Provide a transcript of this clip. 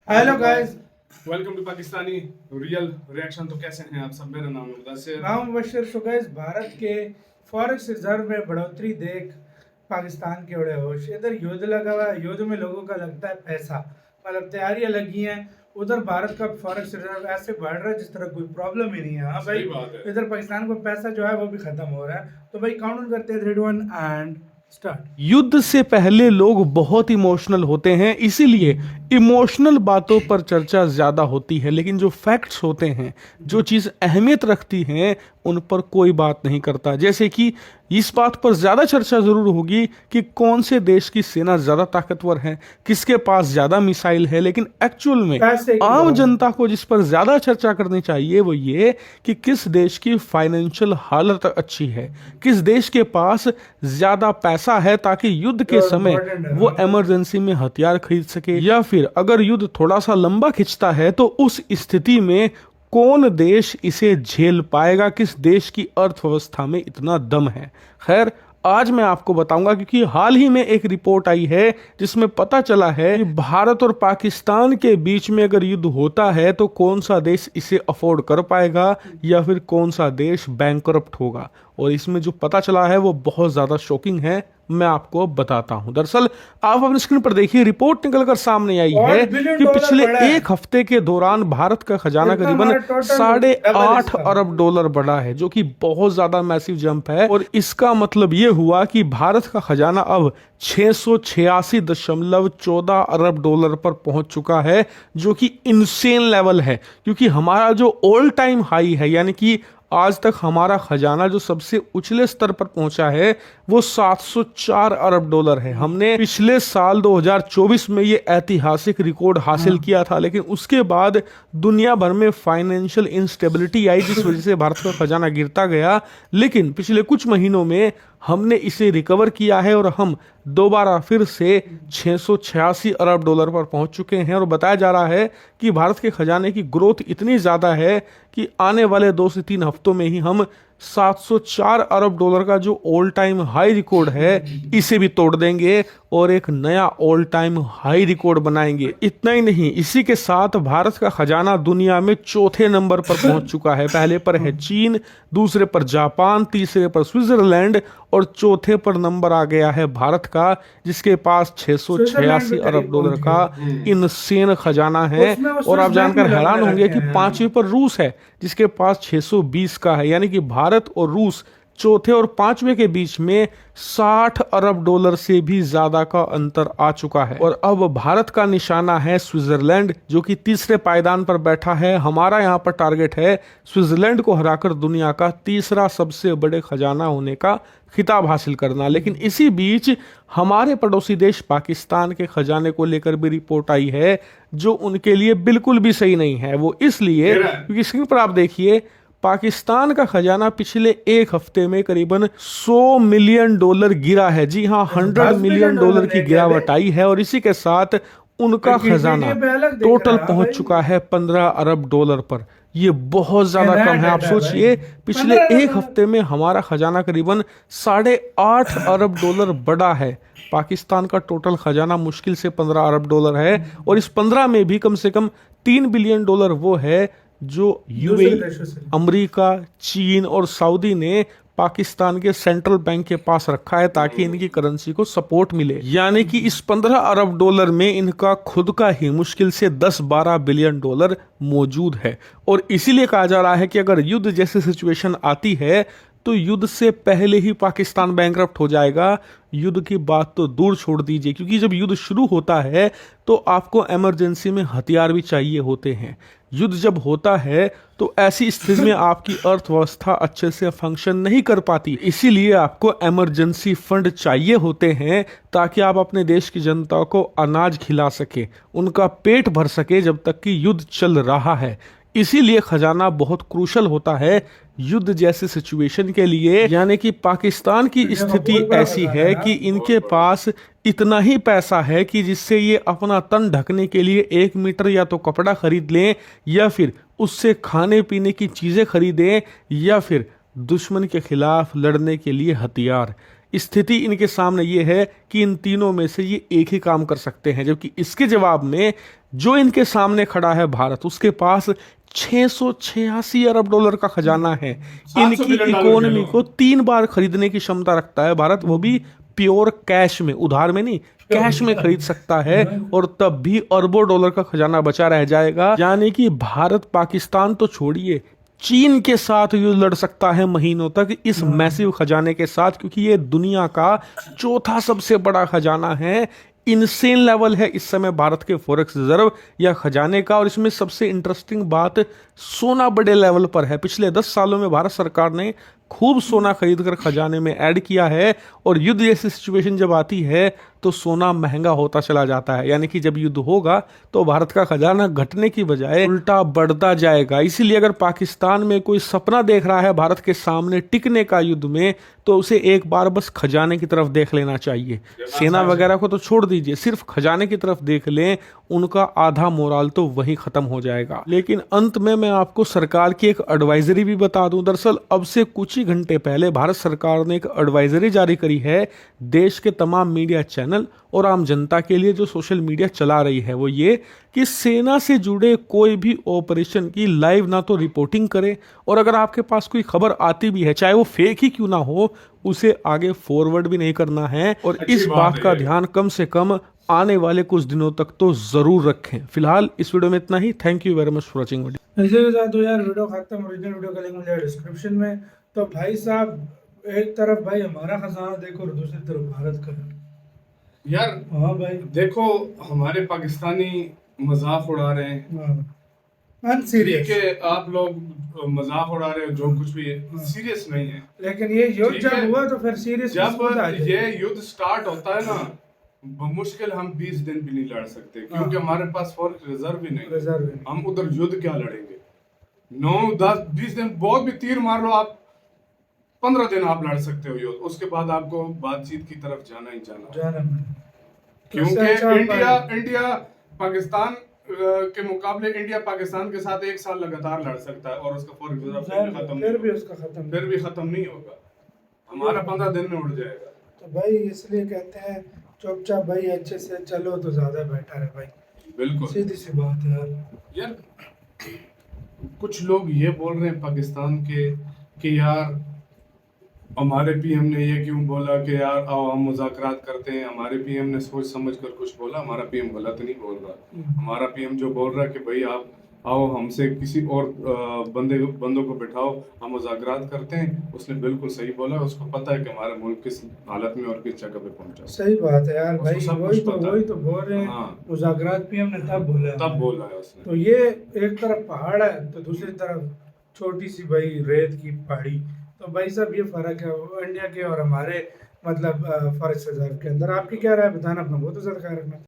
Hello guys, welcome to Pakistani real reaction. तो कैसे हैं आप सब? मेरा नाम है मुदस्सिर। नाम मुबशर। सो गाइस, भारत के फॉरेक्स रिजर्व में बढ़ोतरी देख पाकिस्तान के उड़े होश। इधर युद्ध लगा हुआ है, युद्ध में लोगों का लगता है पैसा, मतलब तैयारियां लगी हैं। उधर भारत का फॉरेक्स रिजर्व ऐसे बढ़ रहा है जिस तरह कोई प्रॉब्लम ही नहीं है। हाँ भाई, सही बात है। इधर पाकिस्तान को पैसा जो है वो भी खत्म हो रहा है। तो भाई काउंट डाउन करते हैं, 3 2 1 एंड स्टार्ट। युद्ध से पहले लोग बहुत इमोशनल होते हैं, इसीलिए इमोशनल बातों पर चर्चा ज्यादा होती है, लेकिन जो फैक्ट्स होते हैं, जो चीज अहमियत रखती हैं, उन पर कोई बात नहीं करता। जैसे कि इस बात पर ज्यादा चर्चा जरूर होगी कि कौन से देश की सेना ज्यादा ताकतवर है, किसके पास ज्यादा मिसाइल है, लेकिन एक्चुअल में पैसे की आम बात। जनता को जिस पर ज्यादा चर्चा करनी चाहिए वो ये कि किस देश की फाइनेंशियल हालत अच्छी है, किस देश के पास ज्यादा पैसा है ताकि युद्ध के तो समय important है, वो हाँ। इमरजेंसी में हथियार खरीद सके, या फिर अगर युद्ध थोड़ा सा लंबा खिंचता है तो उस स्थिति में कौन देश इसे झेल पाएगा, किस देश की अर्थव्यवस्था में इतना दम है। खैर, आज मैं आपको बताऊंगा क्योंकि हाल ही में एक रिपोर्ट आई है जिसमें पता चला है कि भारत और पाकिस्तान के बीच में अगर युद्ध होता है तो कौन सा देश इसे अफोर्ड कर पाएगा या फिर कौन सा देश बैंकरप्ट होगा। और इसमें जो पता चला है वो बहुत ज्यादा शॉकिंग है, मैं आपको बताता हूं। दरअसल आप अपनी स्क्रीन पर देखिए, रिपोर्ट निकलकर सामने आई और है बिलियन कि डॉलर पिछले बढ़ा है। एक हफ्ते के दौरान भारत का खजाना जितना करीबन हमारा total 8.5 डबल इसका। अरब डॉलर बढ़ा है, जो कि बहुत ज्यादा मैसिव जंप है। और इसका मतलब ये हुआ कि भारत का खजाना अब 686.14 अरब डॉलर पर पहुंच चुका है, जो कि इनसेन लेवल है। क्योंकि हमारा जो ऑल टाइम हाई है, यानी कि आज तक हमारा खजाना जो सबसे उछले स्तर पर पहुंचा है वो 704 अरब डॉलर है। हमने पिछले साल 2024 में ये ऐतिहासिक रिकॉर्ड हासिल किया था, लेकिन उसके बाद दुनिया भर में फाइनेंशियल इंस्टेबिलिटी आई जिस वजह से भारत का खजाना गिरता गया। लेकिन पिछले कुछ महीनों में हमने इसे रिकवर किया है और हम दोबारा फिर से 686 अरब डॉलर पर पहुंच चुके हैं। और बताया जा रहा है कि भारत के खजाने की ग्रोथ इतनी ज़्यादा है कि आने वाले 2 से 3 हफ्तों में ही हम 704 अरब डॉलर का जो ऑल टाइम हाई रिकॉर्ड है इसे भी तोड़ देंगे और एक नया ऑल टाइम हाई रिकॉर्ड बनाएंगे। इतना ही नहीं, इसी के साथ भारत का खजाना दुनिया में चौथे नंबर पर पहुंच चुका है। पहले पर है चीन, दूसरे पर जापान, तीसरे पर स्विट्जरलैंड और चौथे पर नंबर आ गया है भारत का, जिसके पास 686 अरब डॉलर का इनसेन खजाना है। उसमें वो और आप स्विस बैंक जानकर में हैरान लगाने होंगे लगे कि हैं। 5वें पर रूस है जिसके पास 620 का है, यानी कि भारत और रूस चौथे और 5वें के बीच में 60 अरब डॉलर से भी ज्यादा का अंतर आ चुका है। और अब भारत का निशाना है स्विट्जरलैंड, जो कि तीसरे पायदान पर बैठा है। हमारा यहाँ पर टारगेट है स्विट्जरलैंड को हराकर दुनिया का तीसरा सबसे बड़े खजाना होने का खिताब हासिल करना। लेकिन इसी बीच हमारे पड़ोसी देश पाकिस्तान के खजाने को लेकर भी रिपोर्ट आई है जो उनके लिए बिल्कुल भी सही नहीं है। वो इसलिए क्योंकि स्क्रीन पर आप देखिए, पाकिस्तान का खजाना पिछले एक हफ्ते में करीबन 100 मिलियन डॉलर गिरा है। जी हाँ, 100 मिलियन डॉलर की गिरावट आई है। और इसी के साथ उनका क्रिकेट खजाना पे अलग दिख टोटल रहा है पहुंच भाई। चुका है 15 अरब डॉलर पर। ये बहुत ज्यादा नया कम है। आप डेटा है सोचिए, भाई। पिछले 15 एक हफ्ते में हमारा खजाना करीबन 8.5 अरब डॉलर बढ़ा है। पाकिस्तान का टोटल खजाना मुश्किल से 15 अरब डॉलर है, और इस 15 में भी कम से कम 3 बिलियन डॉलर वो है जो दूसरे यूएई, देशों से। अमेरिका, चीन और सऊदी ने पाकिस्तान के सेंट्रल बैंक के पास रखा है ताकि इनकी करेंसी को सपोर्ट मिले। यानी कि इस 15 अरब डॉलर में इनका खुद का ही मुश्किल से 10-12 बिलियन डॉलर मौजूद है। और इसीलिए कहा जा रहा है कि अगर युद्ध जैसी सिचुएशन आती है तो युद्ध से पहले ही पाकिस्तान बैंकरप्ट हो जाएगा। युद्ध की बात तो दूर छोड़ दीजिए, क्योंकि जब युद्ध शुरू होता है तो आपको इमरजेंसी में हथियार भी चाहिए होते हैं। युद्ध जब होता है तो ऐसी स्थिति में आपकी अर्थव्यवस्था अच्छे से फंक्शन नहीं कर पाती। इसीलिए आपको इमरजेंसी फंड चाहिए होते हैं ताकि आप अपने देश की जनता को अनाज खिला सके, उनका पेट भर सके जब तक कि युद्ध चल रहा है। इसीलिए खजाना बहुत क्रूशल होता है युद्ध जैसे सिचुएशन के लिए। यानी कि पाकिस्तान की स्थिति ऐसी है कि इनके पास इतना ही पैसा है कि जिससे ये अपना तन ढकने के लिए 1 मीटर या तो कपड़ा खरीद लें, या फिर उससे खाने पीने की चीजें खरीदें, या फिर दुश्मन के खिलाफ लड़ने के लिए हथियार। स्थिति इनके सामने ये है कि इन तीनों में से ये एक ही काम कर सकते हैं, जबकि इसके जवाब में जो इनके सामने खड़ा है भारत, उसके पास 686 अरब डॉलर का खजाना है। 700 इनकी बिलियन डॉलर इकोनॉमी के को 3 बार खरीदने की क्षमता रखता है भारत, वो भी प्योर कैश में, उधार में नहीं, कैश में खरीद सकता है, और तब भी अरबों डॉलर का खजाना बचा रह जाएगा। यानी कि भारत पाकिस्तान तो छोड़िए, चीन के साथ युद्ध लड़ सकता है महीनों तक इस मैसिव खजाने के साथ, क्योंकि ये दुनिया का चौथा सबसे बड़ा खजाना है। इनसेन लेवल है इस समय भारत के फॉरेक्स रिजर्व या खजाने का। और इसमें सबसे इंटरेस्टिंग बात, सोना बड़े लेवल पर है। पिछले 10 सालों में भारत सरकार ने खूब सोना खरीद कर खजाने में ऐड किया है, और युद्ध जैसी सिचुएशन जब आती है तो सोना महंगा होता चला जाता है। यानी कि जब युद्ध होगा तो भारत का खजाना घटने की बजाय उल्टा बढ़ता जाएगा। इसीलिए अगर पाकिस्तान में कोई सपना देख रहा है भारत के सामने टिकने का युद्ध में, तो उसे एक बार बस खजाने की तरफ देख लेना चाहिए। सेना वगैरह को तो छोड़ दीजिए, सिर्फ खजाने की तरफ देख लें, उनका आधा मोराल तो वहीं खत्म हो जाएगा। लेकिन अंत में मैं आपको सरकार की एक एडवाइजरी भी बता दूं। दरअसल अब से कुछ ही घंटे पहले भारत सरकार ने एक एडवाइजरी जारी करी है देश के तमाम मीडिया चैनल और आम जनता के लिए जो सोशल मीडिया चला रही है, वो ये कि सेना से जुड़े कोई भी ऑपरेशन की लाइव ना तो रिपोर्टिंग करे, और अगर आपके पास कोई खबर आती भी है, चाहे वो फेक ही क्यों ना हो, उसे आगे फॉरवर्ड भी नहीं करना है। और इस बात का ध्यान कम से कम आने वाले कुछ दिनों तक तो जरूर रखें। फिलहाल इस वीडियो में इतना ही। Thank you very much for watching video. इसी के साथ यार वीडियो खत्म, ओरिजिनल वीडियो का लिंक मिलेगा डिस्क्रिप्शन में। तो भाई साहब, एक तरफ भाई हमारा खजाना देखो और दूसरी तरफ भारत का। यार हाँ भाई, देखो, हमारे पाकिस्तानी मजाक उड़ा रहे हैं। ठीक अनसीरियस, है, आप लोग मजाक उड़ा रहे हो, जो कुछ भी है सीरियस नहीं है। लेकिन ये युद्ध ठीक जब है। हुआ तो फिर सीरियस जब ये युद्ध स्टार्ट होता है ना, मुश्किल हम 20 दिन भी नहीं लड़ सकते, क्योंकि हमारे पास फॉरेक्स रिजर्व भी नहीं है। रिजर्व हम उधर युद्ध क्या लड़ेंगे? 9, 10, 20 दिन बहुत भी तीर मार लो आप, 15 दिन आप लड़ सकते हो युद्ध। उसके बाद आपको बातचीत की तरफ जाना ही जाना, क्योंकि इंडिया पाकिस्तान के मुकाबले इंडिया पाकिस्तान के साथ 1 साल लगातार लड़ सकता है, और उसका फॉरेक्स रिजर्व फिर भी खत्म नहीं होगा। हमारा 15 दिन में उड़ जाएगा। तो भाई इसलिए कहते हैं चुपचाप भाई अच्छे से चलो तो ज्यादा बेटर है भाई। बिल्कुल सीधी सी बात है यार। कुछ लोग ये बोल रहे हैं पाकिस्तान के कि यार हमारे पीएम ने ये क्यों बोला कि यार आओ हम मुज़ाकरात करते हैं। हमारे पीएम ने सोच समझ कर कुछ बोला? हमारा पीएम गलत नहीं बोल रहा। हमारा पीएम जो बोल रहा है कि भाई आप आओ हमसे किसी और बंदों को बिठाओ, हम मुज़ाकरात करते हैं, उसने बिल्कुल सही बोला। उसको पता है कि हमारा मुल्क किस हालत में और किस जगह पे पहुंचा। सही बात है यार भाई, उसको सब वही कुछ पता है। तो बोल रहे हैं। हाँ। मुज़ाकरात पीएम ने तब बोला है उसने। तो ये एक तरफ पहाड़ है तो दूसरी तरफ छोटी सी भाई रेत की पहाड़ी। तो भाई साहब ये फर्क है इंडिया के और हमारे मतलब फॉरेस्ट रिजर्व के अंदर। आपकी क्या राय बताना, अपना बहुत ज़्यादा ख्याल रखना।